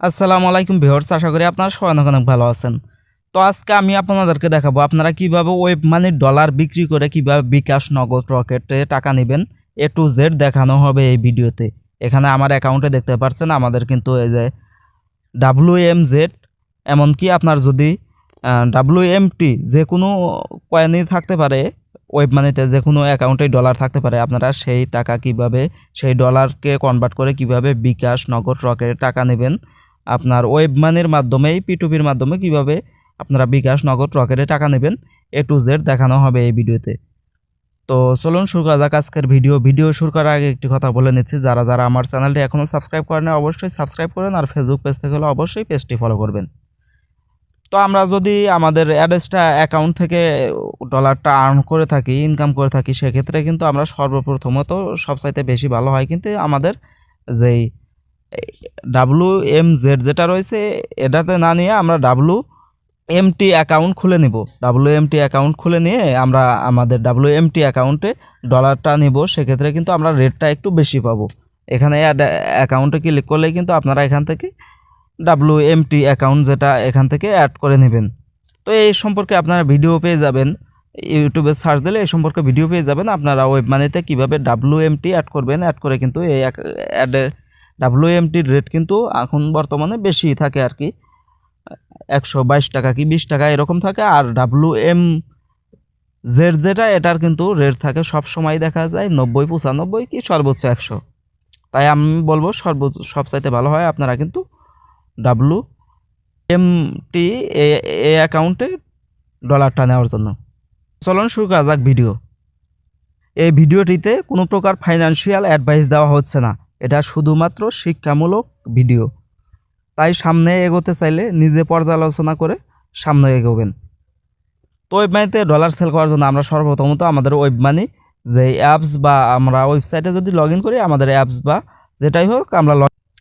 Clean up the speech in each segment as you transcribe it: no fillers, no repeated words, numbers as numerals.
আসসালামু আলাইকুম ভিউয়ার্স, আশা করি আপনারা সবাই অনেক ভালো আছেন। তো আজকে আমি আপনাদেরকে দেখাবো আপনারা কিভাবে ওয়েব মানি ডলার বিক্রি করে কিভাবে বিকাশ, নগদ, রকেটে টাকা নেবেন। এ টু জেড দেখানো হবে এই ভিডিওতে। এখানে আমার অ্যাকাউন্টে দেখতে পাচ্ছেন আমাদের কিন্তু এই যে WMZ, এমনকি আপনার যদি WMT যে কোনো কয়েনই থাকতে পারে, ওয়েব মানিতে যে কোনো অ্যাকাউন্টে ডলার থাকতে পারে, আপনারা সেই টাকা কিভাবে, সেই ডলারকে কনভার্ট করে কিভাবে বিকাশ, নগদ, রকেটে টাকা নেবেন। আপনার ওয়েব মানির মাধ্যমেই P2P মাধ্যমে কিভাবে আপনারা বিকাশ, নগদ, রকেটে টাকা নেবেন, এ টু জেড দেখানো হবে এই ভিডিওতে। তো চলুন শুরু করা যাক আজকের ভিডিও শুরু করার আগে একটি কথা বলে নিচ্ছি, যারা যারা আমার চ্যানেলটি এখনও সাবস্ক্রাইব করেন অবশ্যই সাবস্ক্রাইব করেন, আর ফেসবুক পেজ থেকে হলে অবশ্যই পেজটি ফলো করবেন। তো আমরা যদি আমাদের অ্যাড্রেসটা অ্যাকাউন্ট থেকে ডলারটা আর্ন করে থাকি, ইনকাম করে থাকি, সেক্ষেত্রে কিন্তু আমরা সর্বপ্রথমত সবচাইতে বেশি ভালো হয় কিন্তু আমাদের যেই WMZ যেটা রয়েছে এটাতে না নিয়ে আমরা WMT অ্যাকাউন্ট খুলে নিব। WMT অ্যাকাউন্ট খুলে নিয়ে আমরা আমাদের WMT অ্যাকাউন্টে ডলারটা নিব, সেক্ষেত্রে কিন্তু আমরা রেটটা একটু বেশি পাবো। এখানে অ্যাকাউন্টে ক্লিক করলেই কিন্তু আপনারা এখান থেকে WMT অ্যাকাউন্ট যেটা এখান থেকে অ্যাড করে নেবেন। তো এই সম্পর্কে আপনারা ভিডিও পেয়ে যাবেন, ইউটিউবে সার্চ দিলে এই সম্পর্কে ভিডিও পেয়ে যাবেন। আপনারা ওয়েব মানিতে কীভাবে WMT অ্যাড করবেন, অ্যাড করে কিন্তু এই WMTর রেট কিন্তু এখন বর্তমানে বেশি থাকে আর কি, 122 টাকা কি 20 টাকা এরকম থাকে। আর WMZ যেটা এটার কিন্তু রেট থাকে সব সময় দেখা যায় 90, 95 কি সর্বোচ্চ 100। তাই আমি বলবো সবচাইতে ভালো হয় আপনারা কিন্তু WMT এ অ্যাকাউন্টে ডলারটা নেওয়ার জন্য। চলুন শুরু করা যাক ভিডিও। এই ভিডিওটিতে কোনো প্রকার ফাইন্যান্সিয়াল অ্যাডভাইস দেওয়া হচ্ছে না, এটা শুধুমাত্র শিক্ষামূলক ভিডিও। তাই সামনে এগোতে চাইলে নিজে পর্যালোচনা করে সামনে এগোবেন। তো ওয়েব মানিতে ডলার সেল করার জন্য আমরা সর্বপ্রথমত আমাদের ওয়েব মানি যে অ্যাপস বা আমরা ওয়েবসাইটে যদি লগ ইন করি, আমাদের অ্যাপস বা যেটাই হোক আমরা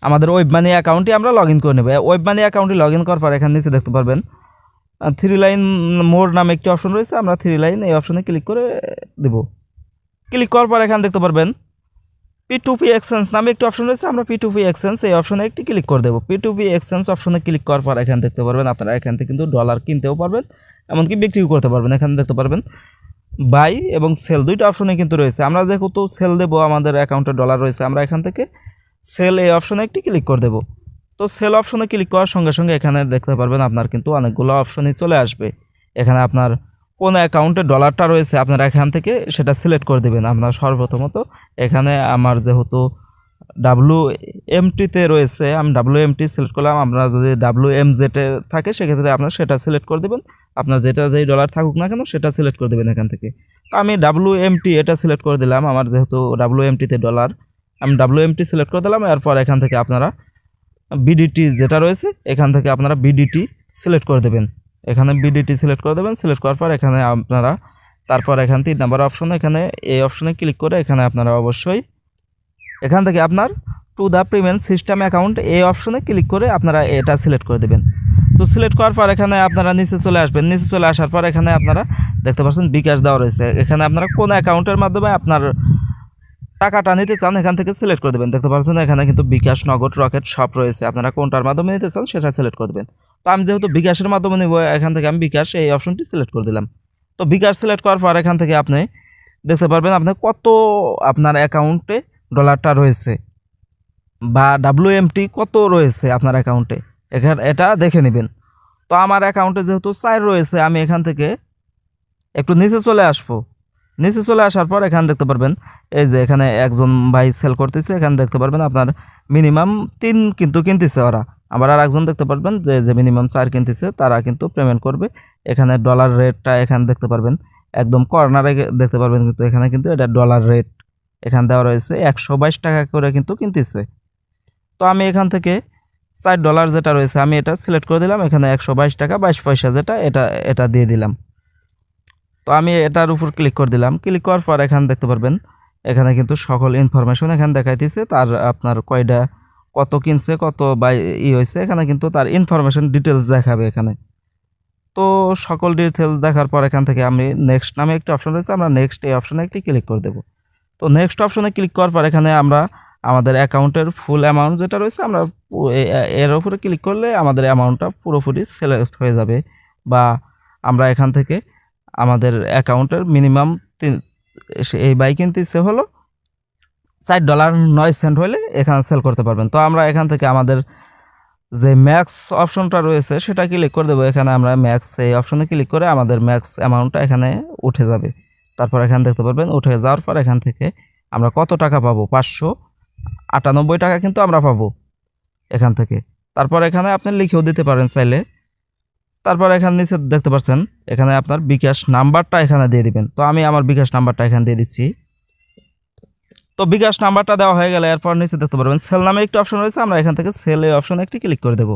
আমাদের ওয়েব মানি অ্যাকাউন্টে আমরা লগ ইন করে নেব। ওয়েব মানি অ্যাকাউন্টে লগ ইন করার পর এখানে নিচে দেখতে পারবেন 3 লাইন মোর নামে একটি অপশন রয়েছে, আমরা 3 লাইন এই অপশনে ক্লিক করে দেব। ক্লিক করার পর এখানে দেখতে পারবেন P2P এক্সচেঞ্জ নামে একটি অপশন রয়েছে, আমরা P2P এক্সচেঞ্জ এই অপশনে একটি ক্লিক করে দেবো। P2P এক্সচেঞ্জ অপশনে ক্লিক করার পর এখানে দেখতে পারবেন আপনারা এখান থেকে কিন্তু ডলার কিনতেও পারবেন, এমনকি বিক্রিও করতে পারবেন। এখানে দেখতে পারবেন বাই এবং সেল দুইটা অপশনে কিন্তু রয়েছে। আমরা যেহেতু সেল দেবো, আমাদের অ্যাকাউন্টে ডলার রয়েছে, আমরা এখান থেকে সেল এই অপশনে একটি ক্লিক করে দেবো। তো সেল অপশনে ক্লিক করার সঙ্গে সঙ্গে এখানে দেখতে পারবেন আপনার কিন্তু অনেকগুলো অপশনই চলে আসবে। এখানে আপনার কোন অ্যাকাউন্টে ডলারটা রয়েছে আপনারা এখান থেকে সেটা সিলেক্ট করে দেবেন। আমরা সর্বপ্রথমত এখানে আমার যেহেতু WMT-তে রয়েছে, আমি WMT সিলেক্ট করলাম। আপনারা যদি WMZ-এ থাকে সেক্ষেত্রে আপনারা সেটা সিলেক্ট করে দেবেন। আপনার যেই ডলার থাকুক না কেন সেটা সিলেক্ট করে দেবেন এখান থেকে। তো আমি WMT এটা সিলেক্ট করে দিলাম, আমার যেহেতু WMT-তে ডলার, আমি WMT সিলেক্ট করে দিলাম। এরপর এখান থেকে আপনারা BDT যেটা রয়েছে এখান থেকে আপনারা BDT সিলেক্ট করে দেবেন। এখানে BDT সিলেক্ট করে দেবেন। সিলেক্ট করার পর এখানে আপনারা তারপর এখান 3 নাম্বার অপশনে এখানে এই অপশনে ক্লিক করে এখানে আপনারা অবশ্যই এখান থেকে আপনার to the payment system account এই অপশনে ক্লিক করে আপনারা এটা সিলেক্ট করে দেবেন। তো সিলেক্ট করার পর এখানে আপনারা নিচে চলে আসবেন। নিচে চলে আসার পর এখানে আপনারা দেখতে পাচ্ছেন বিকাশ দেওয়া রয়েছে। এখানে আপনারা কোন অ্যাকাউন্টের মাধ্যমে আপনার টাকাটা নিতে চান এখান থেকে সিলেক্ট করে দেবেন। দেখতে পাচ্ছেন এখানে কিন্তু বিকাশ, নগদ, রকেট সব রয়েছে, আপনারা কোনটার মাধ্যমে নিতে চান সেটা সিলেক্ট করে দেবেন। তো আমি যেহেতু বিকাশের মাধ্যমে নেব, এখান থেকে আমি বিকাশ এই অপশনটি সিলেক্ট করে দিলাম। তো বিকাশ সিলেক্ট করার পর এখান থেকে আপনি দেখতে পারবেন আপনার কত আপনার অ্যাকাউন্টে ডলারটা রয়েছে বা WMT কত রয়েছে আপনার অ্যাকাউন্টে, এখানে এটা দেখে নেবেন। তো আমার অ্যাকাউন্টে যেহেতু 4 রয়েছে, আমি এখান থেকে একটু নিচে চলে আসবো। নিচে চলে আসার পর এখানে দেখতে পারবেন এই যে এখানে একজন ভাই সেল করতেছে, এখানে দেখতে পারবেন আপনার মিনিমাম 3 কিন্তু কিনতেছে ওরা। আবার আর একজন দেখতে পারবেন যে মিনিমাম 4 কিনতেছে, তারা কিন্তু পেমেন্ট করবে। এখানে ডলার রেটটা এখানে দেখতে পারবেন একদম কর্নারে দেখতে পারবেন, কিন্তু এখানে কিন্তু এটা ডলার রেট এখানে দেওয়া রয়েছে 122 টাকা করে কিন্তু কিনতেছে। তো আমি এখান থেকে $4 যেটা রয়েছে আমি এটা সিলেক্ট করে দিলাম। এখানে 122 টাকা 22 পয়সা যেটা এটা দিয়ে দিলাম। তো আমি এটার উপর ক্লিক করে দিলাম। ক্লিক করার পর এখানে দেখতে পারবেন এখানে কিন্তু সকল ইনফরমেশন এখানে দেখাইতেছে, তার আপনার কয়টা কত কিনছে কত বা হয়েছে, এখানে কিন্তু তার ইনফরমেশন ডিটেলস দেখাবে এখানে। তো সকল ডিটেলস দেখার পর এখান থেকে আমি নেক্সট নামে একটি অপশন রয়েছে, আমরা নেক্সট এই অপশনে একটি ক্লিক করে দেব। তো নেক্সট অপশনে ক্লিক করার পর এখানে আমরা আমাদের অ্যাকাউন্টের ফুল অ্যামাউন্ট যেটা রয়েছে আমরা এর উপরে ক্লিক করলে আমাদের অ্যামাউন্টটা পুরোপুরি সিলেক্ট হয়ে যাবে, বা আমরা এখান থেকে আমাদের অ্যাকাউন্টের মিনিমাম এই বাইক কিনতে ইচ্ছে হলো $4.09 হলে এখানে সেল করতে পারবেন। তো আমরা এখান থেকে আমাদের যে ম্যাক্স অপশনটা রয়েছে সেটা ক্লিক করে দেবো। এখানে আমরা ম্যাক্স এই অপশনে ক্লিক করে আমাদের ম্যাক্স অ্যামাউন্টটা এখানে উঠে যাবে। তারপর এখানে দেখতে পারবেন উঠে যাওয়ার পর এখান থেকে আমরা কত টাকা পাবো, 598 টাকা কিন্তু আমরা পাবো এখান থেকে। তারপর এখানে আপনি লিখেও দিতে পারেন চাইলে। তারপর এখানে নিচে দেখতে পাচ্ছেন এখানে আপনার বিকাশ নাম্বারটা এখানে দিয়ে দিবেন। তো আমি আমার বিকাশ নাম্বারটা এখানে দিয়ে দিচ্ছি। তো বিকাশ নাম্বারটা দেওয়া হয়ে গেলে এরপর নিচে দেখতে পারবেন সেল নামে একটি অপশন রয়েছে, আমরা এখান থেকে সেল এই অপশনে একটি ক্লিক করে দেব।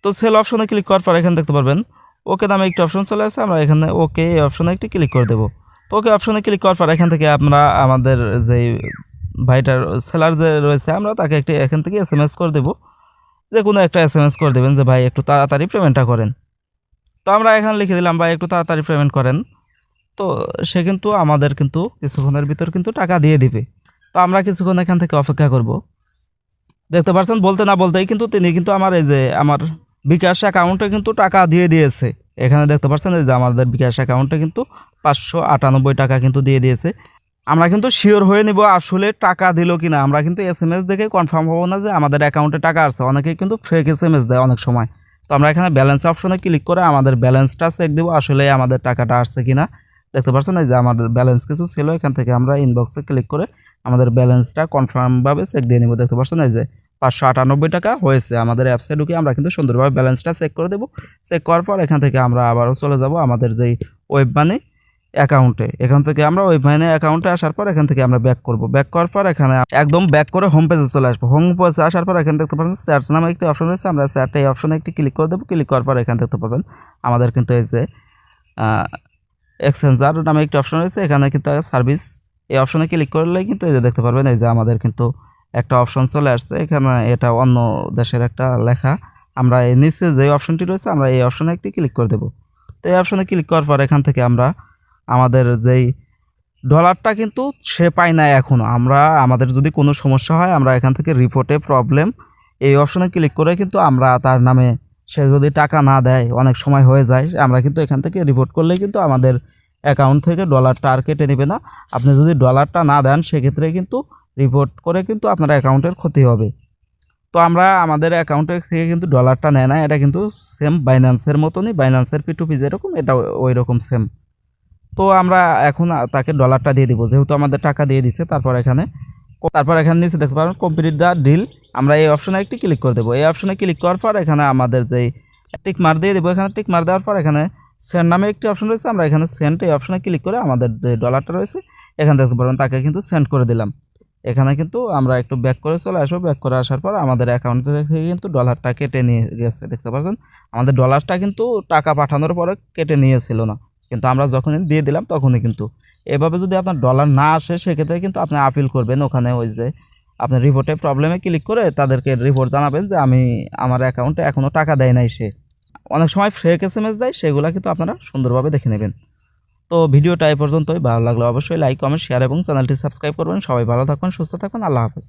তো সেল অপশনে ক্লিক করার পর এখানে দেখতে পারবেন ওকে নামে একটি অপশন চলে আসছে, আমরা এখানে ওকে এই অপশনে একটি ক্লিক করে দেব। তো ওকে অপশনে ক্লিক করার পর এখান থেকে আমরা আমাদের যেই ভাইটার সেলার যে রয়েছে আমরা তাকে একটি এখান থেকে SMS করে দেব, যে কোনো একটা SMS করে দেবেন যে ভাই একটু তাড়াতাড়ি পেমেন্টটা করেন। তো আমরা এখানে লিখে দিলাম ভাই একটু তাড়াতাড়ি পেমেন্ট করেন। তো সে কিন্তু আমাদের কিন্তু কিছুক্ষণের ভিতর কিন্তু টাকা দিয়ে দিবে। তো আমরা কিছুক্ষণ এখান থেকে অপেক্ষা করব। দেখতে পাচ্ছেন বলতে না বলতেই কিন্তু তিনি কিন্তু আমার এই যে আমার বিকাশ অ্যাকাউন্টে কিন্তু টাকা দিয়ে দিয়েছে। এখানে দেখতে পাচ্ছেন এই যে আমাদের বিকাশ অ্যাকাউন্টে কিন্তু 598 টাকা কিন্তু দিয়ে দিয়েছে। আমরা কিন্তু শিওর হয়ে নিব আসলে টাকা দিল কিনা। আমরা কিন্তু SMS দেখে কনফার্ম হবো না যে আমাদের অ্যাকাউন্টে টাকা আসছে, অনেকে কিন্তু ফেক SMS দেয় অনেক সময়। তো আমরা এখানে ব্যালেন্স অপশনে ক্লিক করে আমাদের ব্যালেন্সটা চেক দেবো আসলে আমাদের টাকাটা আসছে কিনা। দেখতে পাচ্ছেন এই যে আমাদের ব্যালেন্স কিছু ছিল, এখান থেকে আমরা ইনবক্সে ক্লিক করে আমাদের ব্যালেন্সটা কনফার্মভাবে চেক দিয়ে নিব। দেখতে পাচ্ছেন এই যে 598 টাকা হয়েছে। আমাদের অ্যাপসে ঢুকে আমরা কিন্তু সুন্দরভাবে ব্যালেন্সটা চেক করে দেবো। চেক করার পর এখান থেকে আমরা আবারও চলে যাব আমাদের যেই ওয়েব মানি অ্যাকাউন্টে। এখান থেকে আমরা ওয়েব মানি অ্যাকাউন্টে আসার পর এখান থেকে আমরা ব্যাক করব। ব্যাক করার পর এখানে একদম ব্যাক করে হোম পেজে চলে আসবো। হোম পেজে আসার পর এখানে দেখতে পাচ্ছেন সার্চ নামে একটি অপশন রয়েছে, আমরা সার্চ এই অপশনে একটি ক্লিক করে দেবো। ক্লিক করার পর এখানে দেখতে পাবেন আমাদের কিন্তু এই যে এক্সচেঞ্জার নামে একটি অপশন রয়েছে, এখানে কিন্তু সার্ভিস এই অপশনে ক্লিক করলেই কিন্তু এই যে দেখতে পারবেন এই যে আমাদের কিন্তু একটা অপশন চলে আসছে। এখানে এটা অন্য দেশের একটা লেখা। আমরা এই নিচে যে অপশনটি রয়েছে আমরা এই অপশনে একটি ক্লিক করে দেবো। তো এই অপশনে ক্লিক করার পর এখান থেকে আমরা আমাদের যেই ডলারটা কিন্তু সে পায় না এখনও। আমরা আমাদের যদি কোনো সমস্যা হয় আমরা এখান থেকে রিপোর্টে প্রবলেম এই অপশনে ক্লিক করে কিন্তু আমরা তার নামে সে যদি টাকা না দেয় অনেক সময় হয়ে যায়, আমরা কিন্তু এখান থেকে রিপোর্ট করলেই কিন্তু আমাদের অ্যাকাউন্ট থেকে ডলারটা আর কেটে নেবে না। আপনি যদি ডলারটা না দেন সেক্ষেত্রে কিন্তু রিপোর্ট করে কিন্তু আপনার অ্যাকাউন্টের ক্ষতি হবে। তো আমরা আমাদের অ্যাকাউন্টের থেকে কিন্তু ডলারটা নেয় না, এটা কিন্তু সেম বাইন্যান্সের মতনই, বাইন্যান্সের P2P যেরকম এটা ওই রকম সেম। তো আমরা এখন তাকে ডলারটা দিয়ে দিব যেহেতু আমাদের টাকা দিয়ে দিচ্ছে। তারপর এখানে নিচে দেখতে পাবেন কমপ্লিট দ্য ডিল, আমরা এই অপশনে একটি ক্লিক করে দেবো। এই অপশনে ক্লিক করার পর এখানে আমাদের যেই টিক মার দিয়ে দেবো, এখানে টিক মার দেওয়ার পর এখানে সেন্ড নামে একটি অপশন রয়েছে, আমরা এখানে সেন্ড এই অপশনে ক্লিক করে আমাদের যে ডলারটা রয়েছে এখানে দেখতে পারবেন তাকে কিন্তু সেন্ড করে দিলাম। এখানে কিন্তু আমরা একটু ব্যাক করে চলে আসবো। ব্যাক করে আসার পর আমাদের অ্যাকাউন্ট থেকে কিন্তু ডলারটা কেটে নিয়ে গেছে। দেখতে পাচ্ছেন আমাদের ডলারটা কিন্তু টাকা পাঠানোর পরে কেটে নিয়েছিল না, কিন্তু আমরা যখনই দিয়ে দিলাম তখনই কিন্তু। এভাবে যদি আপনার ডলার না আসে সেক্ষেত্রে কিন্তু আপনি আপিল করবেন, ওখানে ওই যে আপনি রিপোর্টে প্রবলেমে ক্লিক করে তাদেরকে রিপোর্ট জানাবেন যে আমার অ্যাকাউন্টে এখনও টাকা দেয় নাই সে। অনেক সময় ফেক SMS দেয়, সেগুলো কিন্তু আপনারা সুন্দরভাবে দেখে নেবেন। তো ভিডিওটা এই পর্যন্তই। ভালো লাগলে অবশ্যই লাইক, কমেন্ট, শেয়ার এবং চ্যানেলটি সাবস্ক্রাইব করবেন। সবাই ভালো থাকবেন, সুস্থ থাকবেন। আল্লাহ হাফেজ।